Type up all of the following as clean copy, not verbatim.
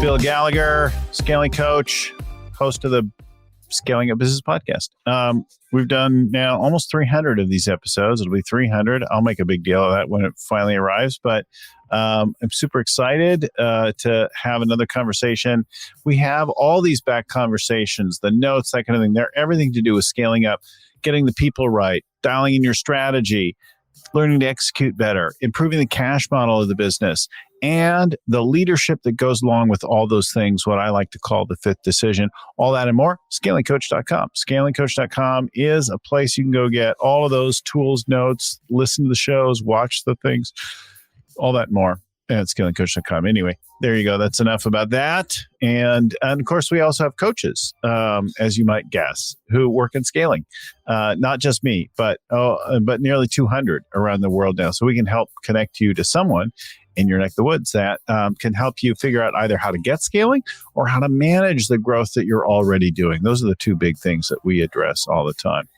Bill Gallagher, scaling coach, host of the Scaling Up Business podcast. We've done now almost 300 of these episodes. It'll be 300. I'll make a big deal of that when it finally arrives. But I'm super excited to have another conversation. We have all these back conversations, the notes, that kind of thing. They're everything to do with scaling up, getting the people right, dialing in your strategy, learning to execute better, improving the cash model of the business, and the leadership that goes along with all those things, what I like to call the fifth decision. All that and more, scalingcoach.com. Scalingcoach.com is a place you can go get all of those tools, notes, listen to the shows, watch the things, all that and more at scalingcoach.com. Anyway, there you go. That's enough about that. And of course, we also have coaches, as you might guess, who work in scaling. Not just me, but nearly 200 around the world now. So we can help connect you to someone in your neck of the woods that can help you figure out either how to get scaling or how to manage the growth that you're already doing. Those are the two big things that we address all the time.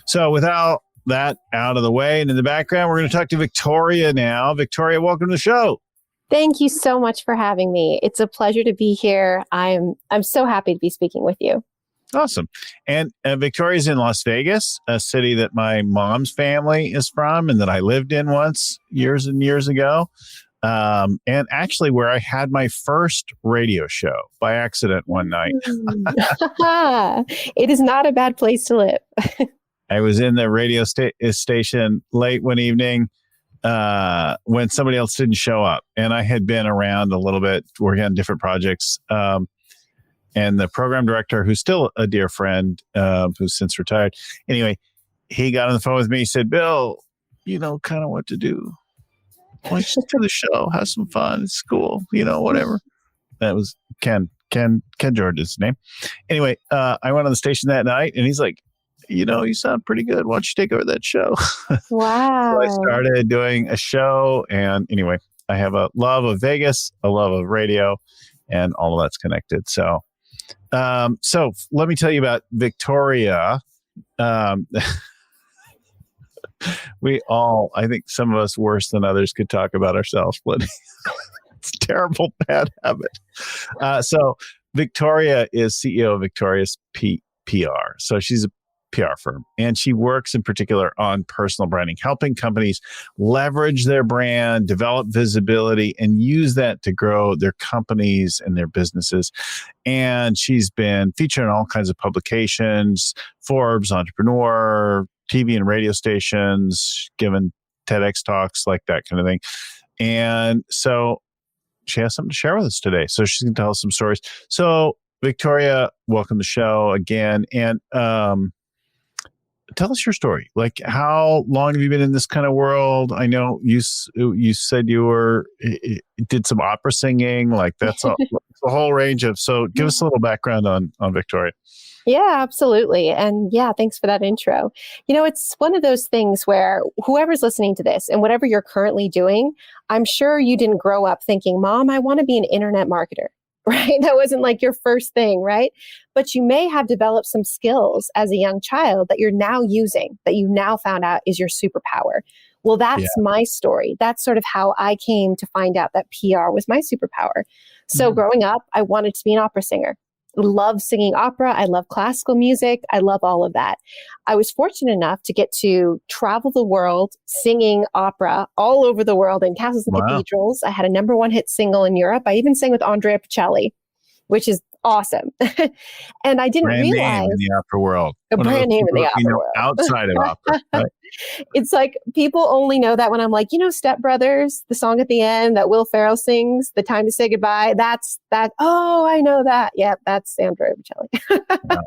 So without that out of the way and in the background, we're going to talk to Victoria now. Victoria, welcome to the show. Thank you so much for having me. It's a pleasure to be here. I'm so happy to be speaking with you. Awesome. And Victoria's in Las Vegas, a city that my mom's family is from and that I lived in once years and years ago. And actually where I had my first radio show by accident one night. It is not a bad place to live. I was in the radio station late one evening when somebody else didn't show up. And I had been around a little bit working on different projects. And the program director, who's still a dear friend, who's since retired. Anyway, he got on the phone with me. He said, Bill, you know kind of what to do. Why don't you just do the show? Have some fun. It's cool. You know, whatever. That was Ken George's name. Anyway, I went on the station that night and he's like, you know, you sound pretty good. Why don't you take over that show? Wow. So I started doing a show. And anyway, I have a love of Vegas, a love of radio, and all of that's connected. So let me tell you about Victoria. I think some of us worse than others could talk about ourselves, but it's a terrible, bad habit. So Victoria is CEO of Victoria's PR. So she's a PR firm, and she works in particular on personal branding, helping companies leverage their brand, develop visibility, and use that to grow their companies and their businesses. And she's been featured in all kinds of publications, Forbes, Entrepreneur, TV and radio stations, given TEDx talks, like that kind of thing. And so she has something to share with us today. So she's going to tell us some stories. So Victoria, welcome to the show again. And tell us your story. Like, how long have you been in this kind of world? I know you said you did some opera singing. Like, that's a whole range of. So give us a little background on Victoria. Yeah, absolutely. And yeah, thanks for that intro. You know, it's one of those things where whoever's listening to this and whatever you're currently doing, I'm sure you didn't grow up thinking, Mom, I want to be an internet marketer, right? That wasn't like your first thing, right? But you may have developed some skills as a young child that you're now using, that you now found out is your superpower. Well, that's my story. That's sort of how I came to find out that PR was my superpower. So growing up, I wanted to be an opera singer. Love singing opera. I love classical music. I love all of that. I was fortunate enough to get to travel the world singing opera all over the world in castles and cathedrals. I had a #1 hit single in Europe. I even sang with Andrea Bocelli, which is awesome. And I didn't realize name in the opera world. A brand name in the opera world. Outside of opera. Right? It's like people only know that when I'm like, Step Brothers, the song at the end that Will Ferrell sings, The Time to Say Goodbye. That's that. Oh, I know that. Yeah, that's Andrea Bocelli.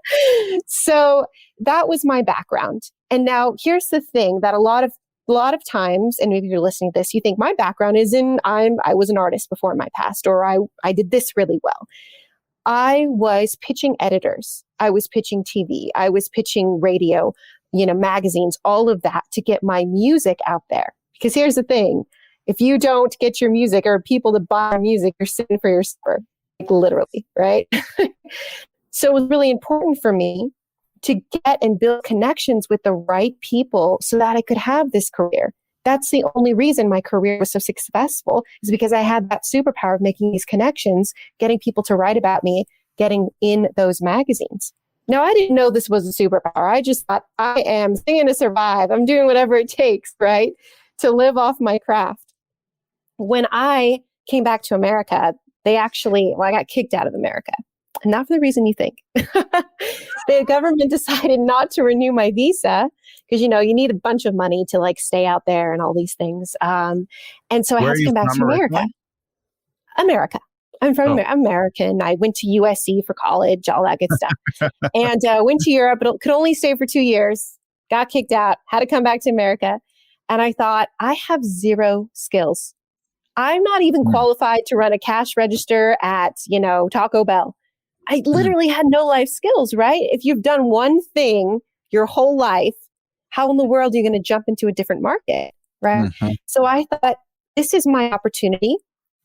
So that was my background. And now here's the thing that a lot of times, and maybe you're listening to this, you think my background is I was an artist before in my past, or I did this really well. I was pitching editors. I was pitching TV. I was pitching radio, magazines, all of that to get my music out there. Because here's the thing. If you don't get your music or people to buy music, you're sitting for your supper, like literally, right? So it was really important for me to get and build connections with the right people so that I could have this career. That's the only reason my career was so successful, is because I had that superpower of making these connections, getting people to write about me, getting in those magazines. Now, I didn't know this was a superpower. I just thought, I am singing to survive. I'm doing whatever it takes, right, to live off my craft. When I came back to America, I got kicked out of America. Not for the reason you think. The government decided not to renew my visa because, you need a bunch of money to like stay out there and all these things. And so I had to come back to America. Originally? America. I'm from I'm American. I went to USC for college, all that good stuff. And went to Europe, but could only stay for 2 years. Got kicked out, had to come back to America. And I thought, I have zero skills. I'm not even qualified to run a cash register at, Taco Bell. I literally had no life skills, right? If you've done one thing your whole life, how in the world are you going to jump into a different market, right? Mm-hmm. So I thought, this is my opportunity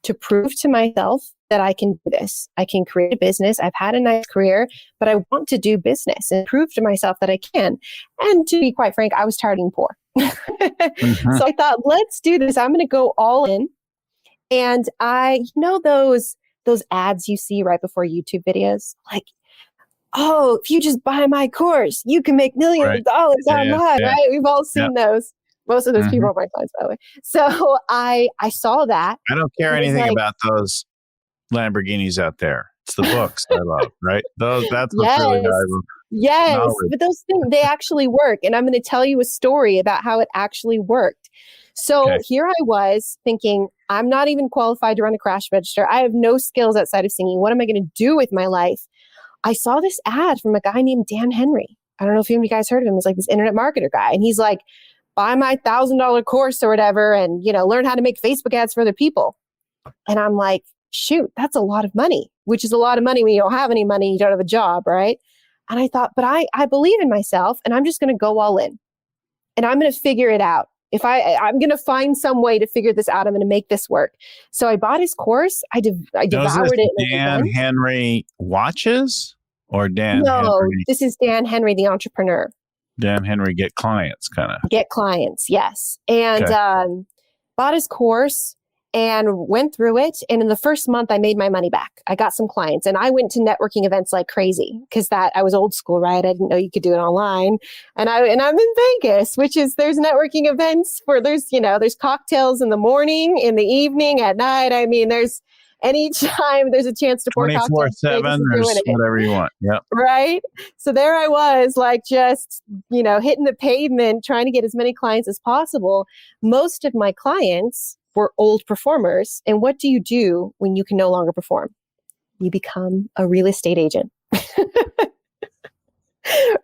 to prove to myself that I can do this. I can create a business. I've had a nice career, but I want to do business and prove to myself that I can. And to be quite frank, I was tired of being poor. Mm-hmm. So I thought, let's do this. I'm going to go all in. And those ads you see right before YouTube videos, like, oh, if you just buy my course, you can make millions of dollars online, right? We've all seen those. Most of those people are my clients, by the way. So I saw that. I don't care anything about those Lamborghinis out there. It's the books I love, right? That's what's really valuable. Yes, knowledge. But those things, they actually work. And I'm going to tell you a story about how it actually worked. So here I was thinking, I'm not even qualified to run a crash register. I have no skills outside of singing. What am I going to do with my life? I saw this ad from a guy named Dan Henry. I don't know if any of you guys heard of him. He's like this internet marketer guy. And he's like, buy my $1,000 course or whatever and, learn how to make Facebook ads for other people. And I'm like, shoot, that's a lot of money, which is a lot of money when you don't have any money, you don't have a job, right? And I thought, but I believe in myself and I'm just going to go all in and I'm going to figure it out. If I'm going to find some way to figure this out, I'm going to make this work. So I bought his course. I devoured it. Dan Henry watches or Dan? No, Henry? This is Dan Henry, the entrepreneur. Dan Henry get clients, kind of. Get clients, yes. And bought his course and went through it. And in the first month, I made my money back. I got some clients and I went to networking events like crazy because I was old school, right? I didn't know you could do it online. And I'm in Vegas, which is there's networking events there's cocktails in the morning, in the evening, at night. I mean, there's anytime there's a chance to pour cocktails. 24/7, there's whatever you want. Yep. Right. So there I was like just, hitting the pavement, trying to get as many clients as possible. Most of my clients were old performers. And what do you do when you can no longer perform? You become a real estate agent.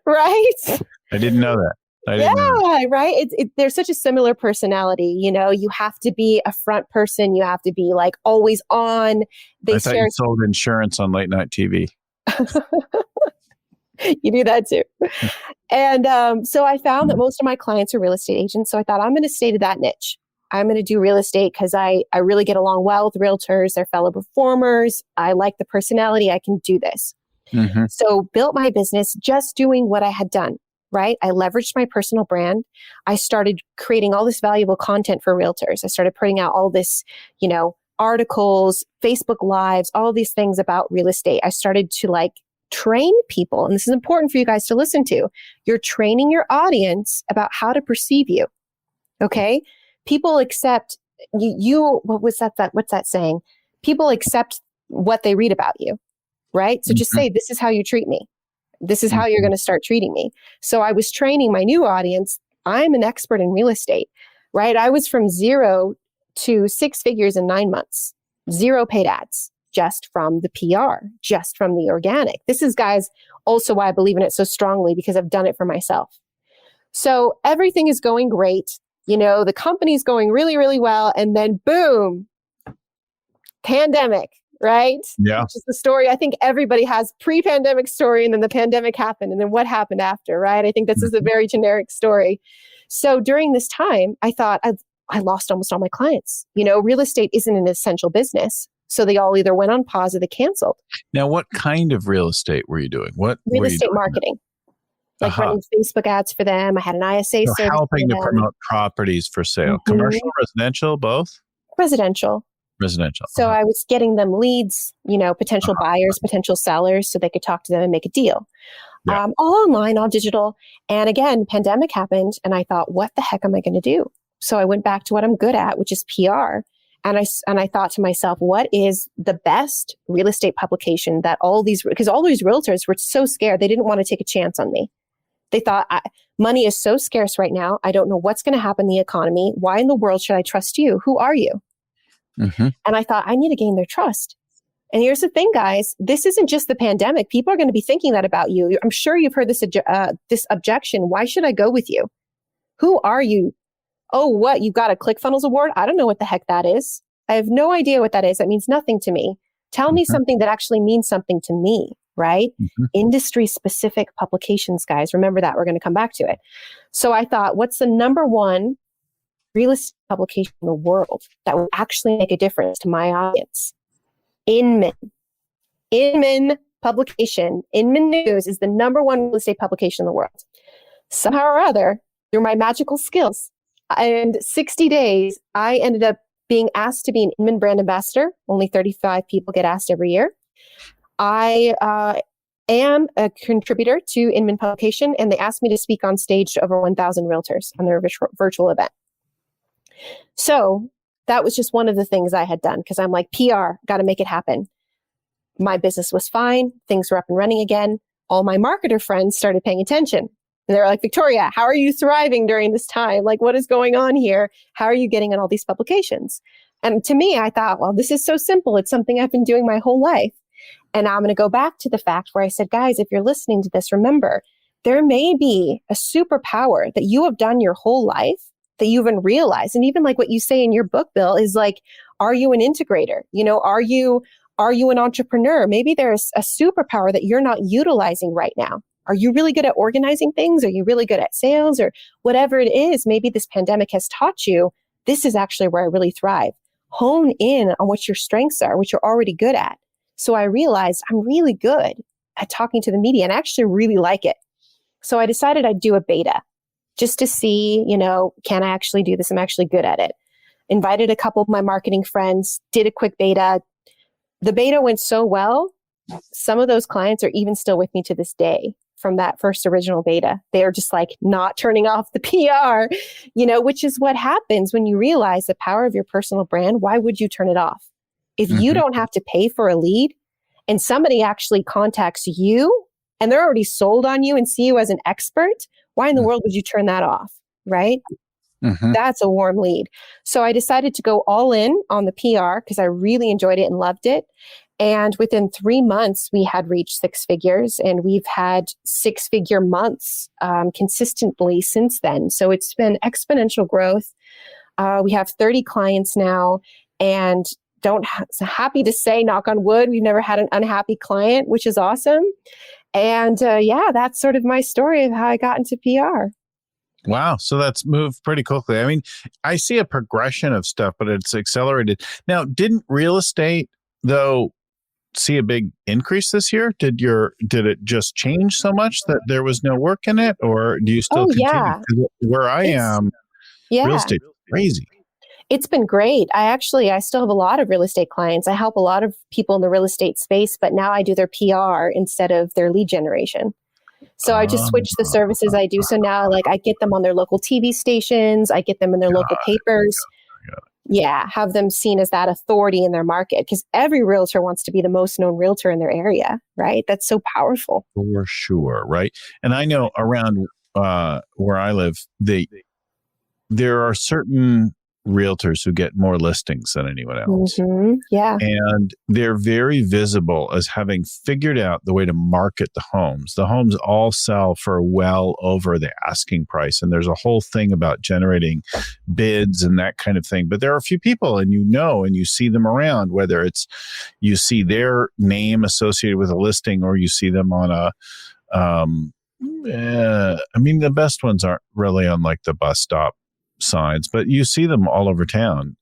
Right? I didn't know that. Right. There's such a similar personality. You have to be a front person. You have to be like always on. I thought you sold insurance on late night TV. You do that too. And so I found that most of my clients are real estate agents. So I thought I'm going to stay to that niche. I'm going to do real estate because I really get along well with realtors. They're fellow performers. I like the personality. I can do this. Mm-hmm. So built my business just doing what I had done, right? I leveraged my personal brand. I started creating all this valuable content for realtors. I started putting out all this, articles, Facebook Lives, all these things about real estate. I started to train people. And this is important for you guys to listen to. You're training your audience about how to perceive you. Okay. People accept what's that saying? People accept what they read about you, right? So just say, this is how you treat me. This is how you're going to start treating me. So I was training my new audience. I'm an expert in real estate, right? I was from 0 to 6 figures in 9 months, 0 paid ads, just from the PR, just from the organic. This is, guys, also why I believe in it so strongly because I've done it for myself. So everything is going great. The company's going really, really well. And then boom, pandemic, right? Yeah. Which is the story. I think everybody has pre-pandemic story and then the pandemic happened and then what happened after, right? I think this is a very generic story. So during this time, I thought I lost almost all my clients. Real estate isn't an essential business. So they all either went on pause or they canceled. Now, what kind of real estate were you doing? What real estate marketing. like running Facebook ads for them. I had an ISA So service helping for to them. promote properties for sale. Mhm. Commercial, residential, both? Residential. Residential. So I was getting them leads, potential buyers, potential sellers, so they could talk to them and make a deal. Yeah. All online, all digital. And again, pandemic happened and I thought, what the heck am I going to do? So I went back to what I'm good at, which is PR. And I thought to myself, what is the best real estate publication that because all these realtors were so scared. They didn't want to take a chance on me. They thought money is so scarce right now. I don't know what's going to happen in the economy. Why in the world should I trust you? Who are you? Mm-hmm. And I thought, I need to gain their trust. And here's the thing, guys, this isn't just the pandemic. People are going to be thinking that about you. I'm sure you've heard this objection. Why should I go with you? Who are you? Oh, what? You got a ClickFunnels award? I don't know what the heck that is. I have no idea what that is. That means nothing to me. Tell me something that actually means something to me, right? Industry specific publications, guys. Remember that. We're going to come back to it. So I thought, what's the number one real estate publication in the world that would actually make a difference to my audience? Inman publication. Inman News is the number one real estate publication in the world. Somehow or other, through my magical skills, and 60 days, I ended up being asked to be an Inman brand ambassador. Only 35 people get asked every year. I am a contributor to Inman publication, and they asked me to speak on stage to over 1,000 realtors on their virtual event. So that was just one of the things I had done because I'm like, PR, got to make it happen. My business was fine. Things were up and running again. All my marketer friends started paying attention. And they were like, Victoria, how are you thriving during this time? Like, what is going on here? How are you getting on all these publications? And to me, I thought, well, this is so simple. It's something I've been doing my whole life. And I'm going to go back to the fact where I said, guys, if you're listening to this, remember, there may be a superpower that you have done your whole life that you haven't realized. And even like what you say in your book, Bill, is like, are you an integrator? Are you an entrepreneur? Maybe there's a superpower that you're not utilizing right now. Are you really good at organizing things? Are you really good at sales or whatever it is? Maybe this pandemic has taught you, this is actually where I really thrive. Hone in on what your strengths are, what you're already good at. So I realized I'm really good at talking to the media and I actually really like it. So I decided I'd do a beta just to see, can I actually do this? I'm actually good at it. Invited a couple of my marketing friends, did a quick beta. The beta went so well. Some of those clients are even still with me to this day from that first original beta. They are just like not turning off the PR, which is what happens when you realize the power of your personal brand. Why would you turn it off? If you don't have to pay for a lead and somebody actually contacts you and they're already sold on you and see you as an expert, why in the world would you turn that off? Right? That's a warm lead. So I decided to go all in on the PR because I really enjoyed it and loved it. And within 3 months, we had reached 6 figures and we've had 6-figure months consistently since then. So it's been exponential growth. We have 30 clients now and so happy to say, knock on wood, we've never had an unhappy client, which is awesome. And that's sort of my story of how I got into PR. Wow. So that's moved pretty quickly. I mean, I see a progression of stuff, but it's accelerated. Now, didn't real estate, though, see a big increase this year? Did it just change so much that there was no work in it? Or do you still continue? Yeah. Where I am, real estate is crazy. It's been great. I still have a lot of real estate clients. I help a lot of people in the real estate space, but now I do their PR instead of their lead generation. So I just switched the services I do. So now I get them on their local TV stations. I get them in their local papers. Yeah. Have them seen as that authority in their market because every realtor wants to be the most known realtor in their area, right? That's so powerful. For sure. Right. And I know around where I live, there are certain realtors who get more listings than anyone else. Yeah. And they're very visible as having figured out the way to market the homes. The homes all sell for well over the asking price. And there's a whole thing about generating bids and that kind of thing. But there are a few people and you see them around, whether it's you see their name associated with a listing or you see them on the best ones aren't really on like the bus stop signs, but you see them all over town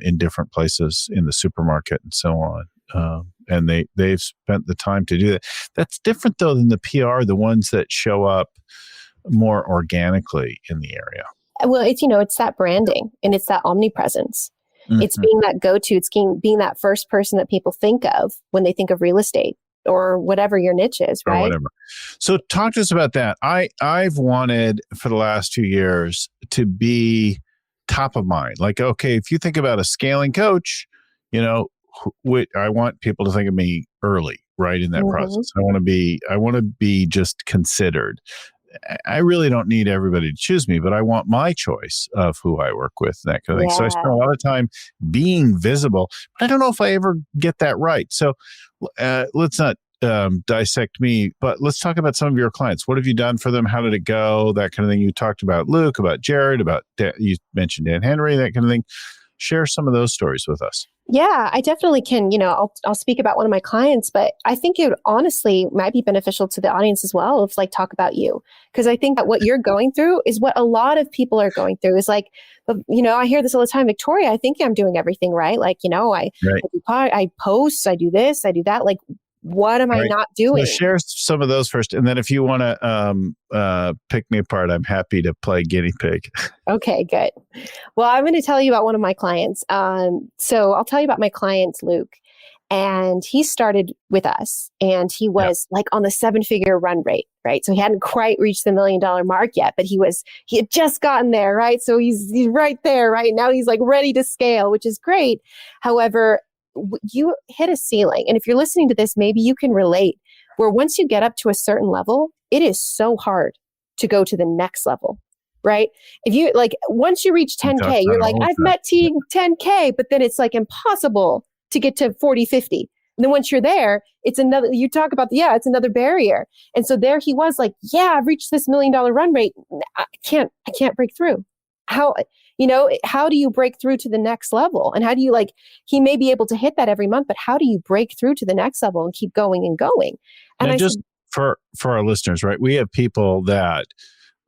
in different places in the supermarket and so on. and they've spent the time to do that. That's different though than the PR, the ones that show up more organically in the area. Well, it's that branding and it's that omnipresence. It's being that go-to. It's being that first person that people think of when they think of real estate or whatever your niche is, right? Or whatever. So talk to us about that. I've wanted for the last 2 years to be top of mind. Like, okay, if you think about a scaling coach, I want people to think of me early, right, in that process. I want to be just considered. I really don't need everybody to choose me, but I want my choice of who I work with, that kind of thing. So I spend a lot of time being visible, but I don't know if I ever get that right. So let's not dissect me, but let's talk about some of your clients. What have you done for them? How did it go? That kind of thing. You talked about Luke, about Jared, you mentioned Dan Henry, that kind of thing. Share some of those stories with us. Yeah, I definitely can. I'll speak about one of my clients, but I think it honestly might be beneficial to the audience as well if talk about you. Because I think that what you're going through is what a lot of people are going through is I hear this all the time, Victoria, I think I'm doing everything right. I post, I do this, I do that. What am I not doing? So share some of those first. And then if you want to pick me apart, I'm happy to play guinea pig. Okay, good. Well, I'm going to tell you about one of my clients. So I'll tell you about my client, Luke. And he started with us and he was on the 7-figure run rate, right? So he hadn't quite reached the $1 million mark yet, but he had just gotten there, right? So he's right there, right? Now he's ready to scale, which is great. However, you hit a ceiling. And if you're listening to this, maybe you can relate where once you get up to a certain level, it is so hard to go to the next level, right? If you once you reach 10K, you're I've met 10K, but then it's impossible to get to 40, 50. And then once you're there, it's another, you talk about, it's another barrier. And so there he was I've reached this $1 million run rate. I can't break through. How do you break through to the next level? And how do you he may be able to hit that every month, but how do you break through to the next level and keep going and going? And now for our listeners, right? We have people that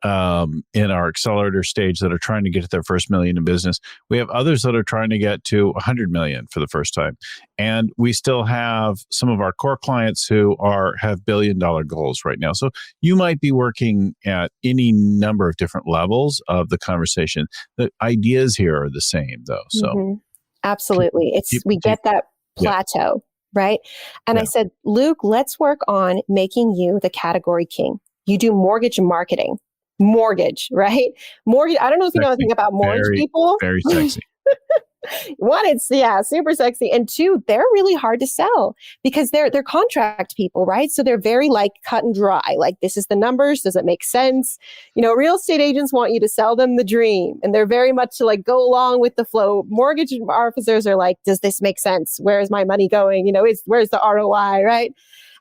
in our accelerator stage that are trying to get to their first $1 million in business. We have others that are trying to get to 100 million for the first time. And we still have some of our core clients who have $1 billion goals right now. So you might be working at any number of different levels of the conversation. The ideas here are the same though. So absolutely. We get that plateau, right? And I said, Luke, let's work on making you the category king. You do mortgage marketing. Mortgage, right? Mortgage. I don't know if you know anything about mortgage people. Very sexy. One, it's super sexy, and two, they're really hard to sell because they're contract people, right? So they're very cut and dry. This is the numbers. Does it make sense? Real estate agents want you to sell them the dream, and they're very much to go along with the flow. Mortgage officers are does this make sense? Where is my money going? Where's the ROI, right?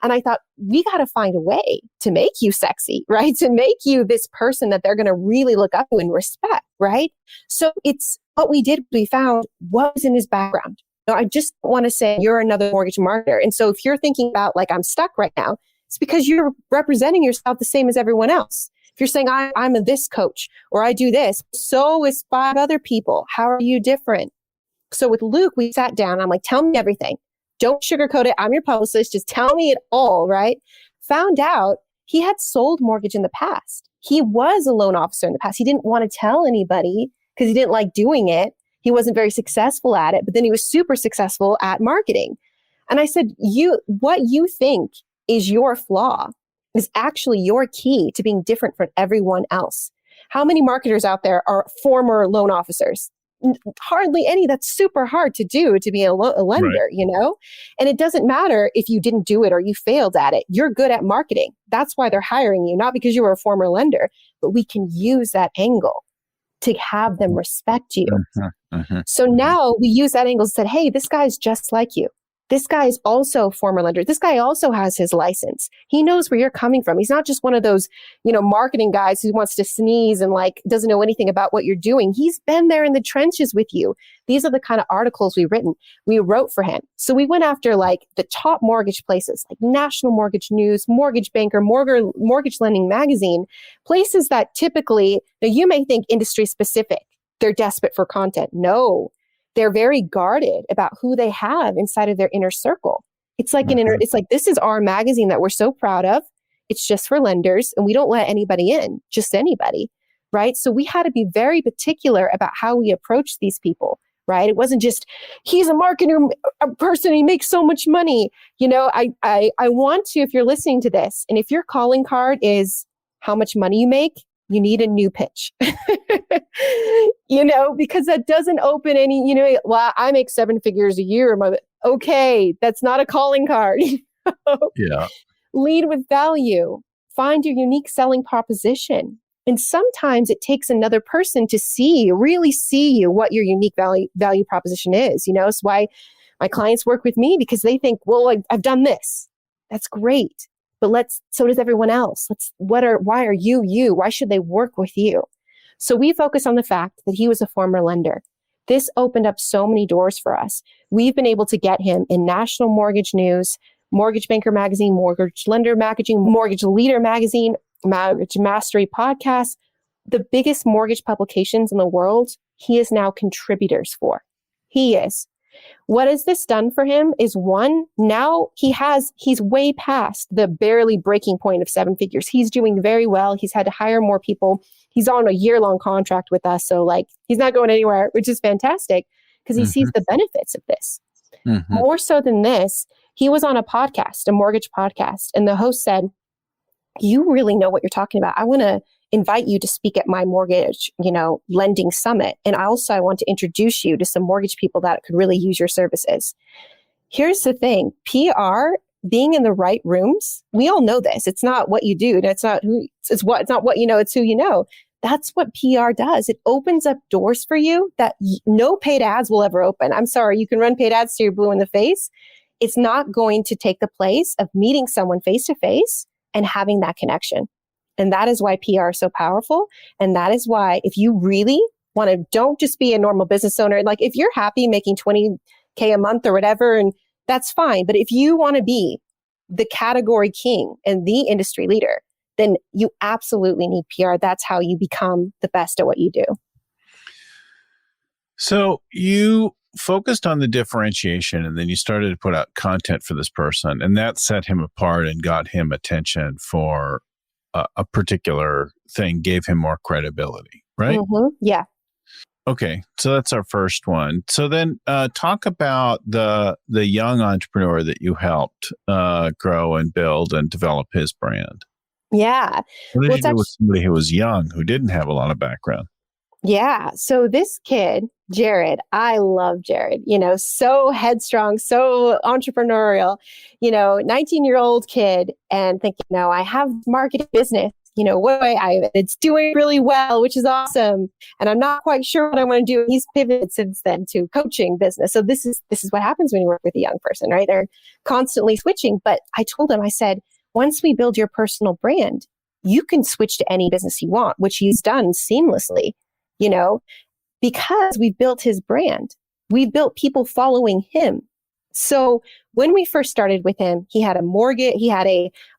And I thought, we got to find a way to make you sexy, right? To make you this person that they're going to really look up to and respect, right? So it's what we did. We found what was in his background. I just want to say you're another mortgage marketer. And so if you're thinking about I'm stuck right now, it's because you're representing yourself the same as everyone else. If you're saying I'm a this coach or I do this, so is 5 other people. How are you different? So with Luke, we sat down. I'm tell me everything. Don't sugarcoat it. I'm your publicist. Just tell me it all, right? Found out he had sold mortgage in the past. He was a loan officer in the past. He didn't want to tell anybody because he didn't like doing it. He wasn't very successful at it, but then he was super successful at marketing. And I said, what you think is your flaw is actually your key to being different from everyone else. How many marketers out there are former loan officers? Hardly any. That's super hard to do, to be a lender, right. And it doesn't matter if you didn't do it or you failed at it. You're good at marketing. That's why they're hiring you, not because you were a former lender, but we can use that angle to have them respect you. So now we use that angle and said, hey, this guy's just like you. This guy is also a former lender. This guy also has his license. He knows where you're coming from. He's not just one of those, marketing guys who wants to sneeze and doesn't know anything about what you're doing. He's been there in the trenches with you. These are the kind of articles we wrote for him. So we went after the top mortgage places, like National Mortgage News, Mortgage Banker, Mortgage Lending Magazine, places that typically, now you may think industry specific. They're desperate for content. No. they're very guarded about who they have inside of their inner circle. It's like it's like, this is our magazine that we're so proud of. It's just for lenders and we don't let anybody in, just anybody. Right. So we had to be very particular about how we approach these people. Right. It wasn't just, he's a marketer person, he makes so much money. I want to, if you're listening to this and if your calling card is how much money you make, you need a new pitch, because that doesn't open any, well, I make 7 figures a year. Okay, that's not a calling card. Yeah. Lead with value. Find your unique selling proposition. And sometimes it takes another person to really see you, what your unique value proposition is. It's why my clients work with me, because they think, well, I've done this. That's great. But so does everyone else. Why are you you? Why should they work with you? So we focus on the fact that he was a former lender. This opened up so many doors for us. We've been able to get him in National Mortgage News, Mortgage Banker Magazine, Mortgage Lender Magazine, Mortgage Leader Magazine, Mortgage Mastery Podcast, the biggest mortgage publications in the world. He is now contributors for. He is. What has this done for him is, one, now he's way past the barely breaking point of 7 figures. He's doing very well. He's had to hire more people. He's on a year-long contract with us. So he's not going anywhere, which is fantastic because he sees the benefits of this. More so than this, he was on a podcast, a mortgage podcast, and the host said, you really know what you're talking about. I want to invite you to speak at my mortgage, lending summit. And I want to introduce you to some mortgage people that could really use your services. Here's the thing, PR, being in the right rooms, we all know this. It's not what you do. It's not it's not what you know, it's who you know. That's what PR does. It opens up doors for you that no paid ads will ever open. I'm sorry, you can run paid ads till you're blue in the face. It's not going to take the place of meeting someone face to face and having that connection. And that is why PR is so powerful. And that is why, if you really want to, don't just be a normal business owner. If you're happy making $20K a month or whatever, and that's fine. But if you want to be the category king and the industry leader, then you absolutely need PR. That's how you become the best at what you do. So you focused on the differentiation, and then you started to put out content for this person, and that set him apart and got him attention for a particular thing, gave him more credibility, right? Yeah. Okay, so that's our first one. So then talk about the young entrepreneur that you helped grow and build and develop his brand. Yeah. What did you do with somebody who was young, who didn't have a lot of background? Yeah. So this kid, Jared, I love Jared, so headstrong, so entrepreneurial, 19-year-old kid, and thinking, I have marketing business, it's doing really well, which is awesome. And I'm not quite sure what I want to do. He's pivoted since then to coaching business. So this is what happens when you work with a young person, right? They're constantly switching. But I told him, I said, once we build your personal brand, you can switch to any business you want, which he's done seamlessly. Because we've built his brand, we've built people following him. So when we first started with him, he had a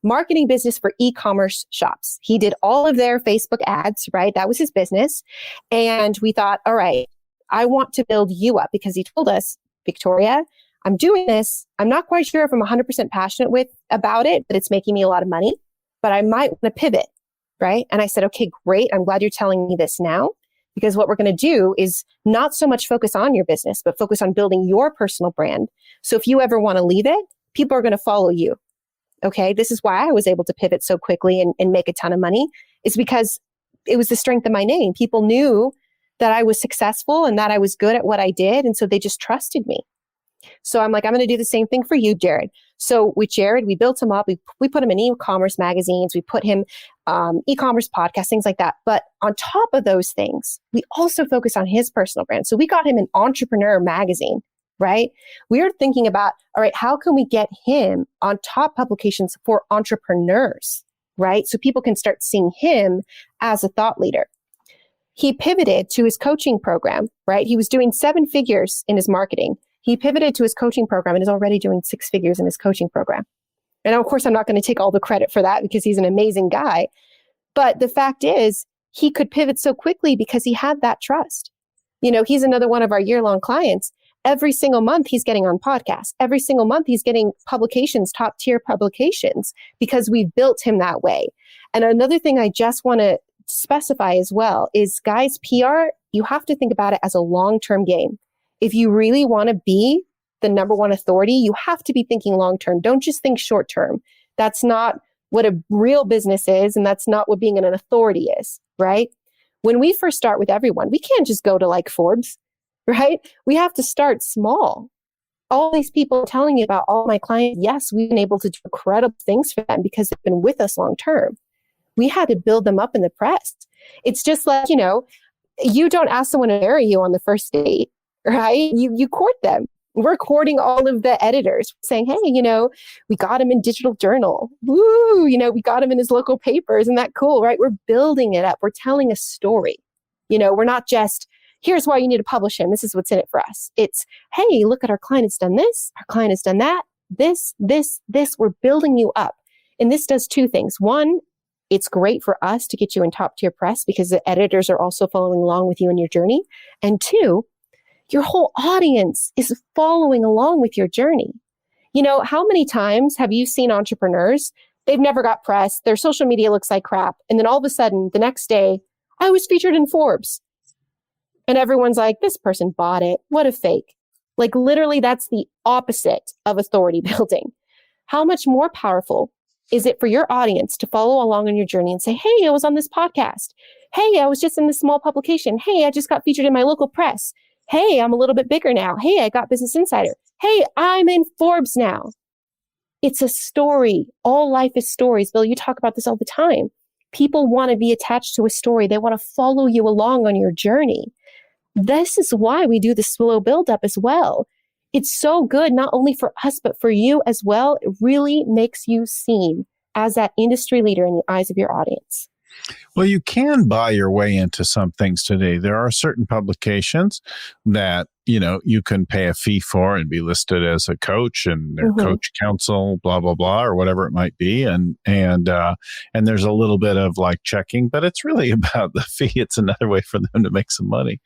marketing business for e-commerce shops. He did all of their Facebook ads, right? That was his business. And we thought, all right, I want to build you up, because he told us, Victoria, I'm doing this. I'm not quite sure if I'm 100% passionate about it, but it's making me a lot of money, but I might want to pivot, right? And I said, okay, great. I'm glad you're telling me this now. Because what we're going to do is not so much focus on your business, but focus on building your personal brand. So if you ever want to leave it, people are going to follow you. Okay. This is why I was able to pivot so quickly and make a ton of money, is because it was the strength of my name. People knew that I was successful and that I was good at what I did. And so they just trusted me. So I'm like, I'm going to do the same thing for you, Jared. So with Jared, we built him up. We put him in e-commerce magazines. We put him e-commerce podcasts, things like that. But on top of those things, we also focus on his personal brand. So we got him an entrepreneur magazine, right? We are thinking about, all right, how can we get him on top publications for entrepreneurs, right? So people can start seeing him as a thought leader. He pivoted to his coaching program, right? He was doing 7 figures in his marketing. He pivoted to his coaching program and is already doing 6 figures in his coaching program. And of course, I'm not going to take all the credit for that because he's an amazing guy. But the fact is, he could pivot so quickly because he had that trust. He's another one of our year-long clients. Every single month he's getting on podcasts. Every single month he's getting publications, top tier publications, because we've built him that way. And another thing I just want to specify as well is, guys, PR, you have to think about it as a long-term game. If you really want to be the number one authority, you have to be thinking long-term. Don't just think short-term. That's not what a real business is. And that's not what being an authority is, right? When we first start with everyone, we can't just go to like Forbes, right? We have to start small. All these people telling you about all my clients, yes, we've been able to do incredible things for them because they've been with us long term. We had to build them up in the press. It's just like, you don't ask someone to marry you on the first date, right? You court them. We're courting all of the editors, saying, hey, we got him in Digital Journal. Woo, we got him in his local papers. Isn't that cool, right? We're building it up. We're telling a story. We're not just, here's why you need to publish him. This is what's in it for us. It's, hey, look at our client has done this. Our client has done that. This. We're building you up. And this does two things. One, it's great for us to get you in top tier press because the editors are also following along with you in your journey. And two, your whole audience is following along with your journey. How many times have you seen entrepreneurs? They've never got press. Their social media looks like crap. And then all of a sudden, the next day, I was featured in Forbes. And everyone's like, this person bought it. What a fake. Like literally, that's the opposite of authority building. How much more powerful is it for your audience to follow along on your journey and say, hey, I was on this podcast. Hey, I was just in this small publication. Hey, I just got featured in my local press. Hey, I'm a little bit bigger now. Hey, I got Business Insider. Hey, I'm in Forbes now. It's a story. All life is stories. Bill, you talk about this all the time. People want to be attached to a story. They want to follow you along on your journey. This is why we do the slow build up as well. It's so good, not only for us, but for you as well. It really makes you seen as that industry leader in the eyes of your audience. Well, you can buy your way into some things today. There are certain publications that, you can pay a fee for and be listed as a coach and their coach counsel, blah, blah, blah, or whatever it might be. And there's a little bit of like checking, but it's really about the fee. It's another way for them to make some money.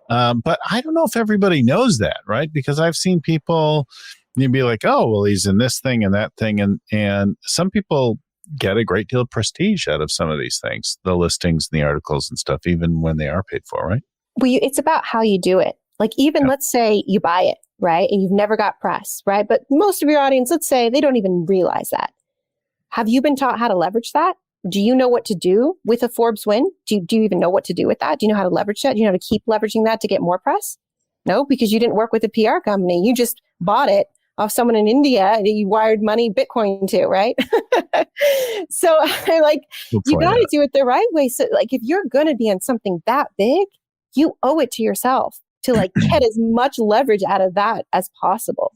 But I don't know if everybody knows that, right? Because I've seen people, you'd be like, oh, well, he's in this thing and that thing. And some people get a great deal of prestige out of some of these things, the listings and the articles and stuff, even when they are paid for, right? Well, it's about how you do it. Like let's say you buy it, right? And you've never got press, right? But most of your audience, let's say they don't even realize that. Have you been taught how to leverage that? Do you know what to do with a Forbes win? Do you even know what to do with that? Do you know how to leverage that? Do you know how to keep leveraging that to get more press? No, because you didn't work with a PR company. You just bought it off someone in India that you wired money Bitcoin to, right? So you got to do it the right way. So if you're going to be on something that big, you owe it to yourself to get as much leverage out of that as possible,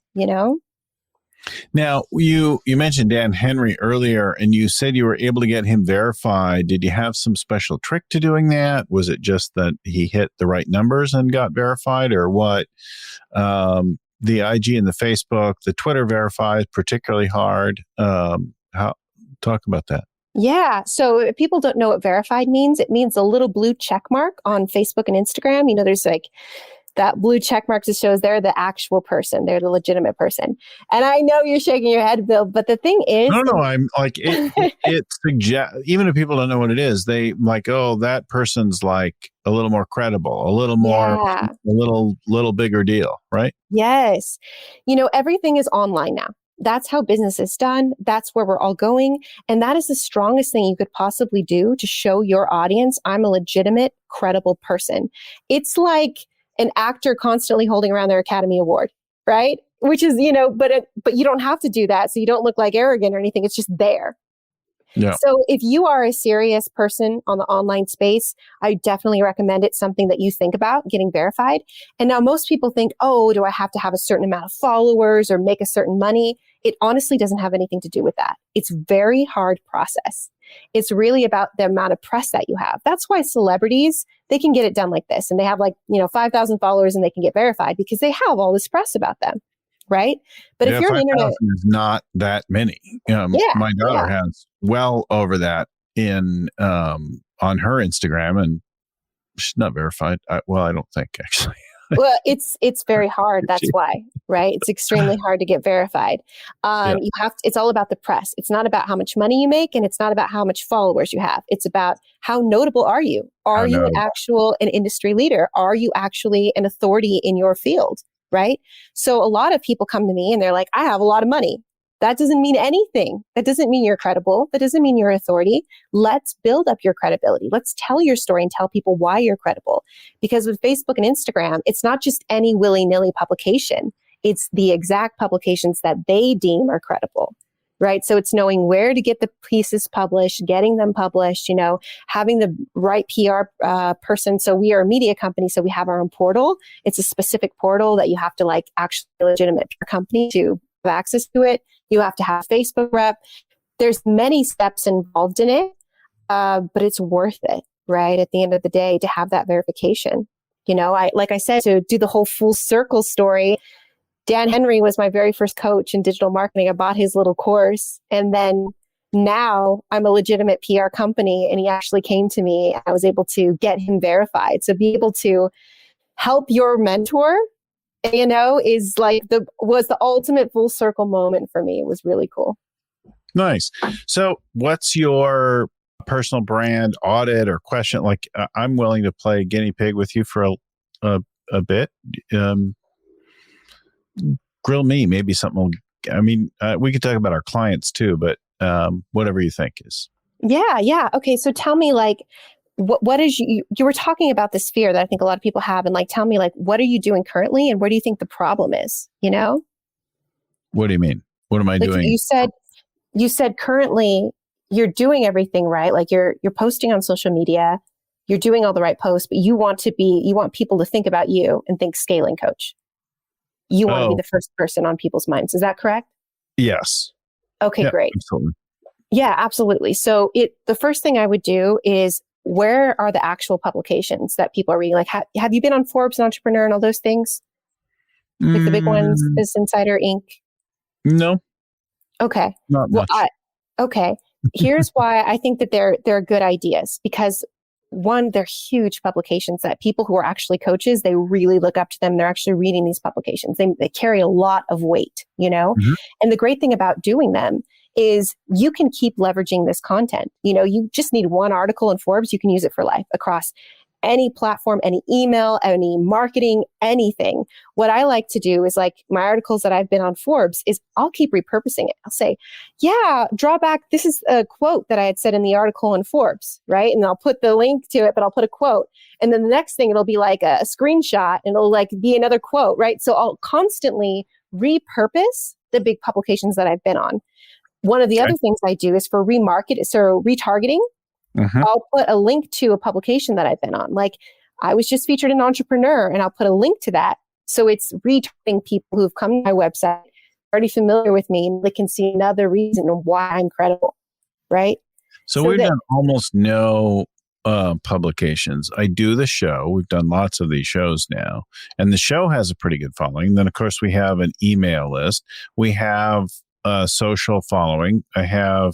Now, you mentioned Dan Henry earlier, and you said you were able to get him verified. Did you have some special trick to doing that? Was it just that he hit the right numbers and got verified, or what? The IG and the Facebook, the Twitter verified particularly hard. Talk about that. Yeah. So if people don't know what verified means, it means a little blue check mark on Facebook and Instagram. There's that blue check mark that shows they're the actual person. They're the legitimate person. And I know you're shaking your head, Bill, but the thing is... No, I'm like, it suggests, even if people don't know what it is, they oh, that person's a little more credible, a little more, a little bigger deal, right? Yes. Everything is online now. That's how business is done. That's where we're all going. And that is the strongest thing you could possibly do to show your audience, I'm a legitimate, credible person. It's like an actor constantly holding around their Academy Award, right? Which is, but you don't have to do that. So you don't look arrogant or anything. It's just there. Yeah. So if you are a serious person on the online space, I definitely recommend it. Something that you think about getting verified. And now most people think, oh, do I have to have a certain amount of followers or make a certain money? It honestly doesn't have anything to do with that. It's a very hard process. It's really about the amount of press that you have. That's why celebrities, they can get it done like this. And they have 5,000 followers and they can get verified because they have all this press about them. Right. But if you're an internet, is not that many. My daughter has well over that in on her Instagram, and She's not verified. I don't think actually. Well, it's very hard. That's why, right? It's extremely hard to get verified. Yeah. It's all about the press. It's not about how much money you make, and it's not about how much followers you have. It's about how notable are you? Are you an industry leader? Are you actually an authority in your field? Right? So a lot of people come to me and they're like, I have a lot of money. That doesn't mean anything. That doesn't mean you're credible. That doesn't mean you're authority. Let's build up your credibility. Let's tell your story and tell people why you're credible. Because with Facebook and Instagram, it's not just any willy-nilly publication. It's the exact publications that they deem are credible, right? So it's knowing where to get the pieces published, getting them published, having the right PR person. So we are a media company, so we have our own portal. It's a specific portal that you have to actually be a legitimate PR company to have access to it. You have to have Facebook rep. There's many steps involved in it, but it's worth it, right? At the end of the day, to have that verification. Like I said, to do the whole full circle story, Dan Henry was my very first coach in digital marketing. I bought his little course. And then now I'm a legitimate PR company, and he actually came to me. I was able to get him verified. So be able to help your mentor, was the ultimate full circle moment for me. It was really cool. Nice. So what's your personal brand audit or question? I'm willing to play guinea pig with you for a bit. Grill me, maybe something. We could talk about our clients too, but whatever you think is. Yeah. Okay. So tell me, what is you were talking about this fear that I think a lot of people have, and tell me, what are you doing currently, and where do you think the problem is? What do you mean? What am I doing? You said currently you're doing everything right. You're posting on social media, you're doing all the right posts, but you want people to think about you and think scaling coach. You want to be the first person on people's minds. Is that correct? Yes. Okay, great. Absolutely. Yeah, absolutely. So the first thing I would do is, where are the actual publications that people are reading? Have you been on Forbes and Entrepreneur and all those things? Like the big ones, Business Insider, Inc.? No. Okay. Not much. Okay. Here's why I think that they're good ideas. Because one, they're huge publications that people who are actually coaches, they really look up to them. They're actually reading these publications. They carry a lot of weight, Mm-hmm. And the great thing about doing them is you can keep leveraging this content. You just need one article in Forbes. You can use it for life across any platform, any email, any marketing, anything. What I like to do is my articles that I've been on Forbes is I'll keep repurposing it. I'll say, drawback. This is a quote that I had said in the article in Forbes, right? And I'll put the link to it, but I'll put a quote. And then the next thing, it'll be a screenshot, and it'll be another quote, right? So I'll constantly repurpose the big publications that I've been on. One of the other things I do is for retargeting. Mm-hmm. I'll put a link to a publication that I've been on. I was just featured in Entrepreneur, and I'll put a link to that. So it's retargeting people who've come to my website, already familiar with me, and they can see another reason why I'm credible, right? So we've done almost no publications. I do the show. We've done lots of these shows now, and the show has a pretty good following. Then, of course, we have an email list. We have social following. I have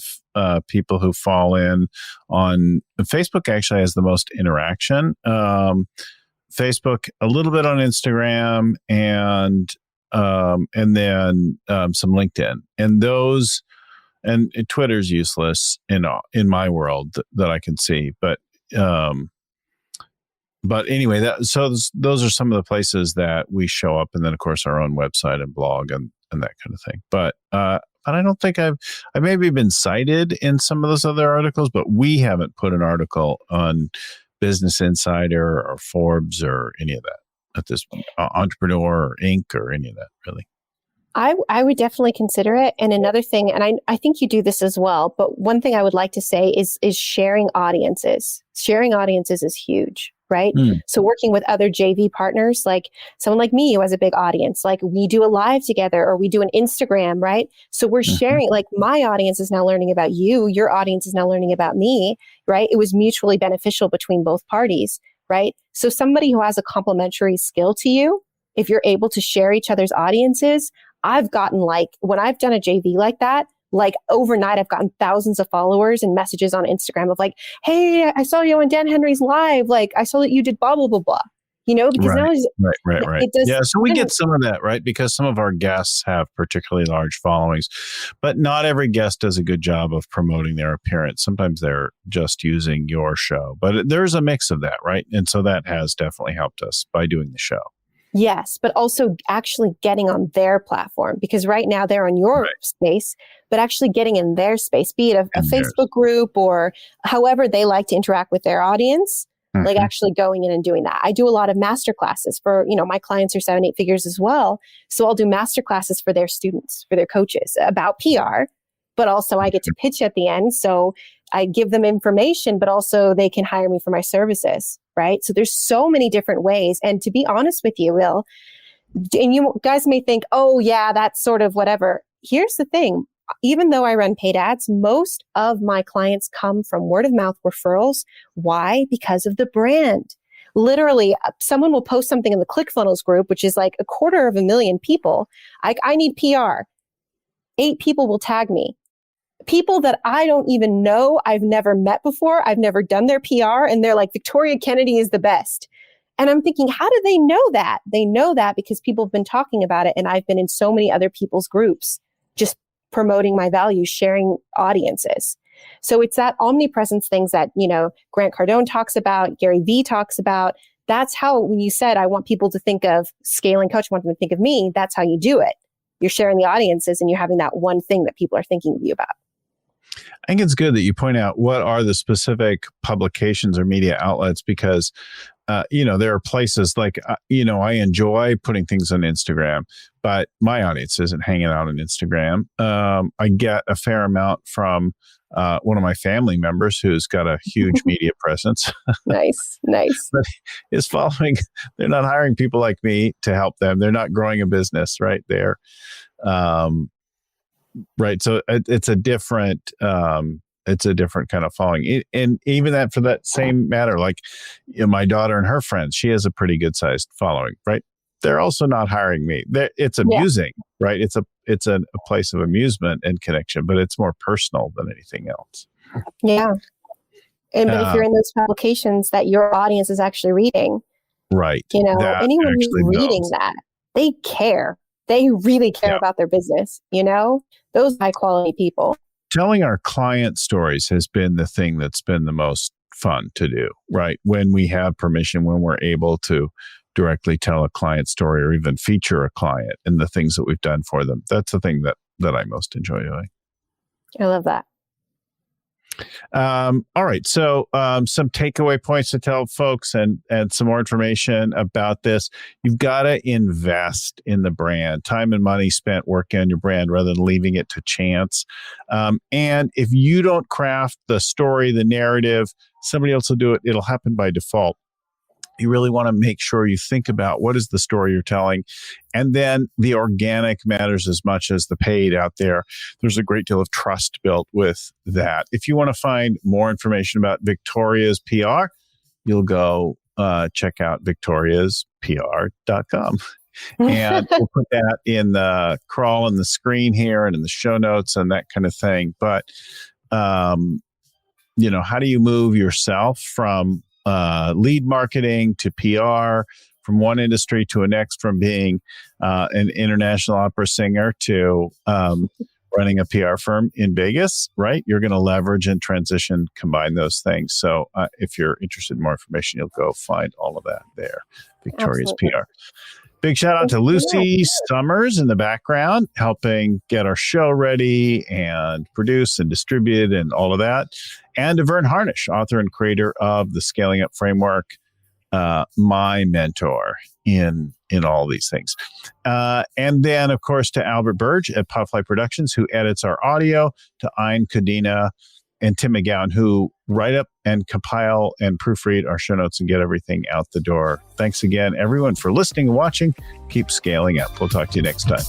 people who fall in on Facebook. Actually has the most interaction. Facebook, a little bit on Instagram, and then some LinkedIn, and those, and Twitter's useless in my world that I can see. But anyway, those are some of the places that we show up, and then of course our own website and blog and that kind of thing. But I don't think I've maybe been cited in some of those other articles, but we haven't put an article on Business Insider or Forbes or any of that at this Entrepreneur or Inc. or any of that, really. I would definitely consider it. And another thing, and I think you do this as well, but one thing I would like to say is sharing audiences. Sharing audiences is huge, right? So working with other JV partners, like someone like me who has a big audience, we do a live together or we do an Instagram, right? So we're sharing, my audience is now learning about you, your audience is now learning about me, right? It was mutually beneficial between both parties, right? So somebody who has a complementary skill to you, if you're able to share each other's audiences, I've gotten when I've done a JV like that, Like overnight, I've gotten thousands of followers and messages on Instagram of like, hey, I saw you on Dan Henry's live. Like, I saw that you did blah, blah, blah, blah. Because now Right. it does. Yeah, so we get some of that, right? Because some of our guests have particularly large followings, but not every guest does a good job of promoting their appearance. Sometimes they're just using your show, but there's a mix of that, right? And so that has definitely helped us by doing the show. Yes, but also actually getting on their platform, because right now they're on your space, but actually getting in their space, be it a Facebook group or however they like to interact with their audience. Like actually going in and doing that. I do a lot of master classes for, my clients are 7-8 figures as well. So I'll do master classes for their students, for their coaches about PR, but also I get to pitch at the end. So I give them information, but also they can hire me for my services, right? So there's so many different ways. And to be honest with you, Will, and you guys may think, oh yeah, that's sort of whatever. Here's the thing. Even though I run paid ads, most of my clients come from word of mouth referrals. Why? Because of the brand. Literally, someone will post something in the ClickFunnels group, which is like 250,000 people. I need PR. 8 people will tag me. People that I don't even know, I've never met before, I've never done their PR, and they're like, Victoria Kennedy is the best. And I'm thinking, how do they know that? They know that because people have been talking about it, and I've been in so many other people's groups, just promoting my values, sharing audiences. So it's that omnipresence things that, Grant Cardone talks about, Gary Vee talks about. That's how, when you said, I want people to think of scaling coach, I want them to think of me, that's how you do it. You're sharing the audiences and you're having that one thing that people are thinking of you about. I think it's good that you point out what are the specific publications or media outlets, because there are places like, I enjoy putting things on Instagram, but my audience isn't hanging out on Instagram. I get a fair amount from one of my family members who's got a huge media presence. Nice. But is following, they're not hiring people like me to help them. They're not growing a business right there. Right. So it's a different kind of following. And even that, for that same matter, like my daughter and her friends, she has a pretty good sized following, right? They're also not hiring me. It's amusing, right? It's a place of amusement and connection, but it's more personal than anything else. Yeah. And but if you're in those publications that your audience is actually reading, right? Anyone who's reading that, they care. They really care about their business, those high quality people. Telling our client stories has been the thing that's been the most fun to do, right? When we have permission, when we're able to directly tell a client story or even feature a client and the things that we've done for them. That's the thing that I most enjoy doing. I love that. All right. So some takeaway points to tell folks and some more information about this. You've got to invest in the brand, time and money spent working on your brand rather than leaving it to chance. And if you don't craft the story, the narrative, somebody else will do it. It'll happen by default. You really want to make sure you think about what is the story you're telling. And then the organic matters as much as the paid out there. There's a great deal of trust built with that. If you want to find more information about Victoria's PR, you'll go check out victoriaspr.com. And we'll put that in the crawl and the screen here and in the show notes and that kind of thing. But, how do you move yourself from lead marketing to PR, from one industry to a next, from being an international opera singer to running a PR firm in Vegas, right? You're going to leverage and transition, combine those things. So if you're interested in more information, you'll go find all of that there. Victoria's PR. Big shout out to Lucy Summers in the background, helping get our show ready and produce and distribute and all of that. And to Vern Harnish, author and creator of the Scaling Up Framework, my mentor in all these things. And then, of course, to Albert Burge at Podfly Productions, who edits our audio, to Ayn Kadina and Tim McGowan, who write up and compile and proofread our show notes and get everything out the door. Thanks again, everyone, for listening and watching. Keep scaling up. We'll talk to you next time.